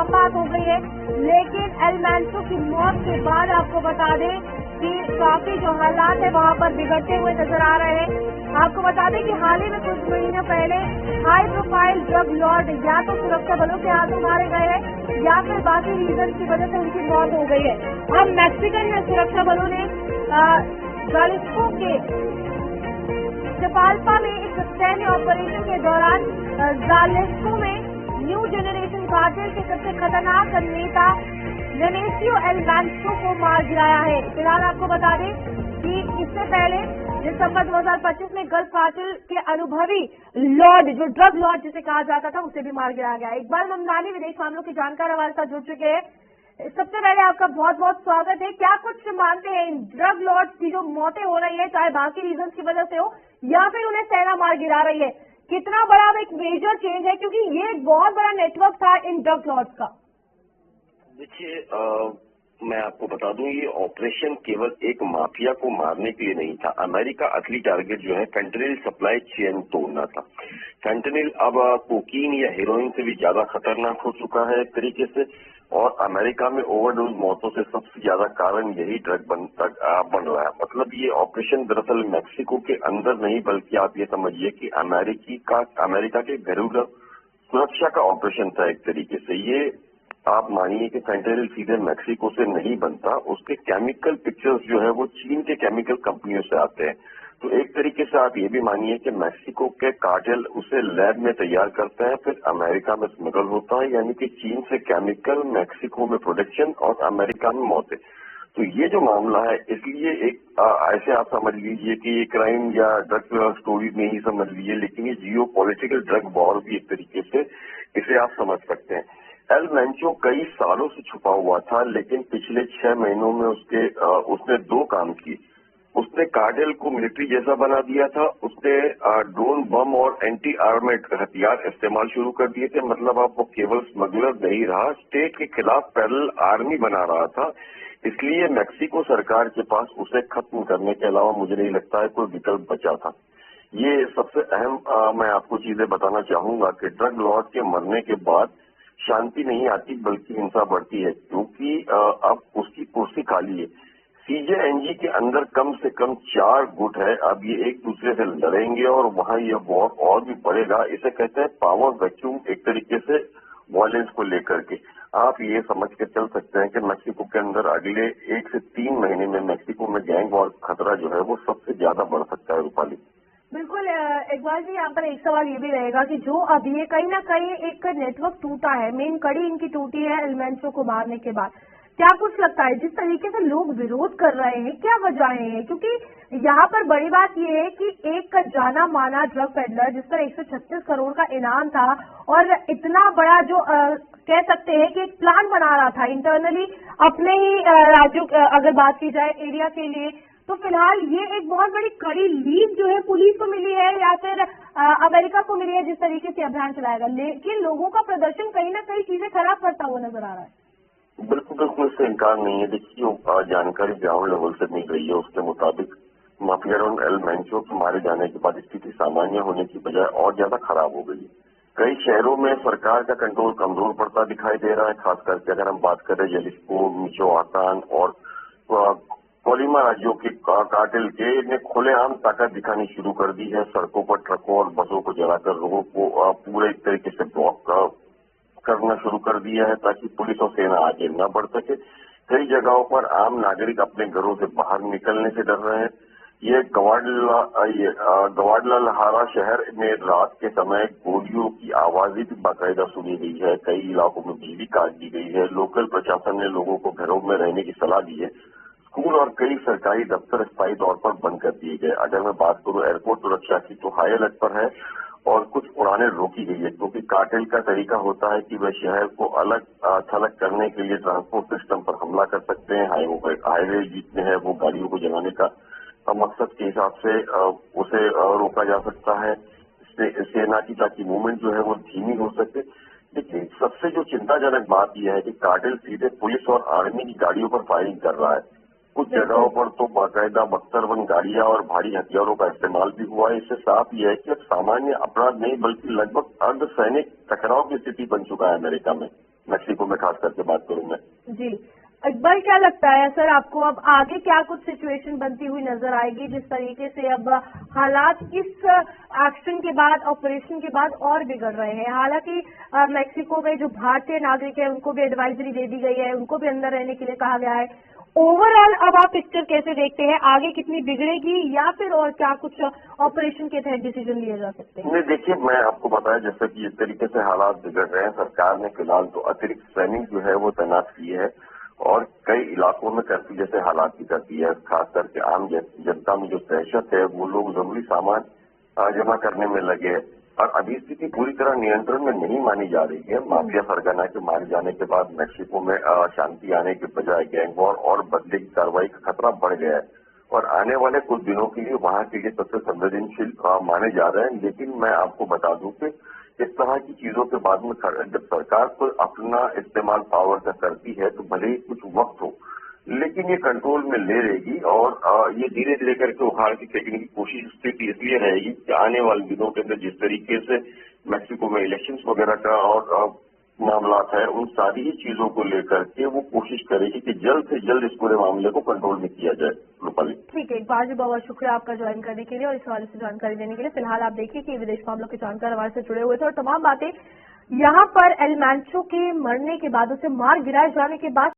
आम बात हो गई है। लेकिन एल मैंचो की मौत के बाद आपको बता दें कि काफी जो हालात है वहां पर बिगड़ते हुए नजर आ रहे हैं। आपको बता दें कि हाल ही में कुछ महीने पहले हाई प्रोफाइल ड्रग लॉर्ड या तो सुरक्षा बलों के हाथों मारे गए हैं या फिर बाकी रीजन की वजह से उनकी मौत हो गई है। अब मैक्सिकन सुरक्षा बलों ने जालिस्को के चपाल्पा में एक सैन्य ऑपरेशन के दौरान जालिस्को में न्यू जनरेशन कार्टेल के सबसे खतरनाक नेता रेनेसियो एल मैंचो को मार गिराया है। फिलहाल आपको बता दें कि इससे पहले दिसंबर 2025 में गल्फ कार्टेल के अनुभवी लॉर्ड, जो ड्रग लॉर्ड जिसे कहा जाता था, उसे भी मार गिराया गया। इकबाल ममदानी विदेश मामलों की जानकार हमारे साथ जुड़ चुके हैं। सबसे पहले आपका बहुत बहुत स्वागत है। क्या कुछ मानते हैं इन ड्रग लॉर्ड्स की जो मौतें हो रही है, चाहे बाकी रीजन की वजह से हो या फिर उन्हें सेना मार गिरा रही है, कितना बड़ा एक मेजर चेंज है? क्योंकि ये एक बहुत बड़ा नेटवर्क था इन ड्रग लॉर्ड्स का। देखिए, मैं आपको बता दूं, ये ऑपरेशन केवल एक माफिया को मारने के लिए नहीं था। अमेरिका असली टारगेट जो है फेंटनिल सप्लाई चेन तोड़ना था। फेंटनिल अब कोकीन या हेरोइन से भी ज्यादा खतरनाक हो चुका है एक तरीके से, और अमेरिका में ओवरडोज मौतों से सबसे ज्यादा कारण यही ड्रग बन रहा है। मतलब ये ऑपरेशन दरअसल मैक्सिको के अंदर नहीं, बल्कि आप ये समझिए कि अमेरिका के घरेलू सुरक्षा का ऑपरेशन था एक तरीके से। ये आप मानिए कि फेंटनिल सीधे मैक्सिको से नहीं बनता, उसके केमिकल पिक्चर्स जो है वो चीन के केमिकल कंपनियों से आते हैं। तो एक तरीके से आप ये भी मानिए कि मैक्सिको के कार्टेल उसे लैब में तैयार करते हैं, फिर अमेरिका में स्मगल होता है, यानी कि चीन से केमिकल, मैक्सिको में प्रोडक्शन और अमेरिका में मौतें। तो ये जो मामला है, इसलिए एक ऐसे आप समझ लीजिए कि ये क्राइम या ड्रग स्टोरी नहीं समझ लीजिए, लेकिन ये जियो पॉलिटिकल ड्रग वॉर भी एक तरीके से इसे आप समझ सकते हैं। एल मैंचो कई सालों से छुपा हुआ था, लेकिन पिछले 6 महीनों में उसने 2 काम किए। उसने कार्टेल को मिलिट्री जैसा बना दिया था। उसने ड्रोन बम और एंटी आर्मेड हथियार इस्तेमाल शुरू कर दिए थे। मतलब अब वो केवल स्मगलर नहीं रहा, स्टेट के खिलाफ पैरेलल आर्मी बना रहा था। इसलिए मैक्सिको सरकार के पास उसे खत्म करने के अलावा मुझे नहीं लगता है कोई विकल्प बचा था। ये सबसे अहम मैं आपको चीजें बताना चाहूंगा कि ड्रग लॉर्ड के मरने के बाद शांति नहीं आती बल्कि हिंसा बढ़ती है, क्योंकि अब उसकी कुर्सी खाली है। सीजेएनजी के अंदर कम से कम 4 गुट है। अब ये एक दूसरे से लड़ेंगे और वहां ये वॉर और भी बढ़ेगा। इसे कहते हैं पावर वैक्यूम, एक तरीके से वायलेंस को लेकर के। आप ये समझ के चल सकते हैं कि मैक्सिको के अंदर अगले 1 से 3 महीने में मैक्सिको में गैंग वॉर खतरा जो है वो सबसे ज्यादा बढ़ सकता है। रूपाली, बिल्कुल। इकबाल जी, यहाँ पर एक सवाल ये भी रहेगा कि जो अब ये कहीं ना कहीं एक नेटवर्क टूटा है, मेन कड़ी इनकी टूटी है एल मैंचो को मारने के बाद, क्या कुछ लगता है जिस तरीके से लोग विरोध कर रहे हैं, क्या वजहें हैं? क्योंकि यहाँ पर बड़ी बात ये है कि एक जाना माना ड्रग पेडलर जिस पर 136 करोड़ का इनाम था और इतना बड़ा जो कह सकते हैं कि एक प्लान बना रहा था इंटरनली अपने ही राज्यों, अगर बात की जाए एरिया के लिए, तो फिलहाल ये एक बहुत बड़ी कड़ी लीड जो है पुलिस को मिली है या फिर अमेरिका को मिली है जिस तरीके से अभियान चलाएगा। लेकिन लोगों का प्रदर्शन कहीं ना कहीं चीजें खराब करता हुआ नजर आ रहा है। बिल्कुल इससे इनकार नहीं है। देखिए, जानकारी ग्राउंड लेवल से मिल रही है, उसके मुताबिक माफिया डॉन एल मैंचो के मारे जाने के बाद स्थिति सामान्य होने की बजाय और ज्यादा खराब हो गई है। कई शहरों में सरकार का कंट्रोल कमजोर पड़ता दिखाई दे रहा है। खास करके अगर हम बात करें जलिस्को, मिचोआकान और कोलिमा राज्यों के कार्टेल के ने खुलेआम ताकत दिखानी शुरू कर दी है। सड़कों पर ट्रकों और बसों को जलाकर लोगों को पूरे एक तरीके से ब्लॉक करना शुरू कर दिया है ताकि पुलिस और सेना आगे न बढ़ सके। कई जगहों पर आम नागरिक अपने घरों से बाहर निकलने से डर रहे हैं। ये गवाडलालहारा शहर में रात के समय गोलियों की आवाजें भी बाकायदा सुनी गई है। कई इलाकों में बिजली काट दी गई है। लोकल प्रशासन ने लोगों को घरों में रहने की सलाह दी है। स्कूल और कई सरकारी दफ्तर स्थायी तौर पर बंद कर दिए गए। अगर मैं बात करूं एयरपोर्ट सुरक्षा की, तो हाई अलर्ट पर है और कुछ उड़ानें रोकी गई है, क्योंकि कार्टेल का तरीका होता है कि वह शहर को अलग थलग करने के लिए ट्रांसपोर्ट सिस्टम पर हमला कर सकते हैं। हाईवे जितने हैं वो गाड़ियों को जलाने का मकसद के हिसाब से उसे रोका जा सकता है सेना की, ताकि मूवमेंट जो है वो धीमी हो सके। लेकिन सबसे जो चिंताजनक बात यह है कि कार्टेल सीधे पुलिस और आर्मी की गाड़ियों पर फायरिंग कर रहा है। कुछ जगहों पर तो बाकायदा बख्तरबंद गाड़ियां और भारी हथियारों का इस्तेमाल भी हुआ है। इससे साफ यह है कि अब सामान्य अपराध नहीं बल्कि लगभग अर्धसैनिक टकराव की स्थिति बन चुका है अमेरिका में। मेक्सिको में खास करके बात करूं मैं। जी, इकबाल क्या लगता है सर आपको, अब आगे क्या कुछ सिचुएशन बनती हुई नजर आएगी, जिस तरीके से अब हालात इस एक्शन के बाद, ऑपरेशन के बाद और बिगड़ रहे हैं। हालांकि मेक्सिको में जो भारतीय नागरिक है उनको भी एडवाइजरी दे दी गई है, उनको भी अंदर रहने के लिए कहा गया है। ओवरऑल अब आप पिक्चर कैसे देखते हैं, आगे कितनी बिगड़ेगी या फिर और क्या कुछ ऑपरेशन के तहत डिसीजन लिए जा सकते हैं? नहीं, देखिए, मैं आपको बताया जैसा कि इस तरीके से हालात बिगड़ रहे हैं, सरकार ने फिलहाल तो अतिरिक्त ट्रेनिंग जो है वो तैनात की है और कई इलाकों में कर्फ्यू जैसे हालात भी कर दिए है। खास करके आम जनता में जो दहशत है, वो लोग जरूरी सामान जमा करने में लगे हैं और अभी स्थिति पूरी तरह नियंत्रण में नहीं मानी जा रही है। माफिया सरगना के मारे जाने के बाद मेक्सिको में शांति आने के बजाय गैंग वॉर और बदले की कार्रवाई का खतरा बढ़ गया है और आने वाले कुछ दिनों के लिए वहां के लिए सबसे संवेदनशील माने जा रहे हैं। लेकिन मैं आपको बता दूं कि इस तरह की चीजों के बाद में जब सरकार को अपना इस्तेमाल पावर का करती है तो भले ही कुछ वक्त हो, लेकिन ये कंट्रोल में ले रहेगी और ये धीरे धीरे करके उखाड़ के फेंकने की कोशिश स्थिति इसलिए रहेगी कि आने वाले दिनों के अंदर जिस तरीके से मेक्सिको में इलेक्शंस वगैरह का और मामला है, उन सारी ही चीजों को लेकर के वो कोशिश करेगी कि जल्द से जल्द इस पूरे मामले को कंट्रोल में किया जाए। रूपाली, ठीक है, इकबाल जी बहुत बहुत शुक्रिया आपका ज्वाइन करने के लिए और इस हवाले से जानकारी देने के लिए। फिलहाल आप देखिए कि विदेश मामलों के जानकार हमारे से जुड़े हुए थे और तमाम बातें यहाँ पर एल मैंचो के मरने के बाद, उसे मार गिराए जाने के बाद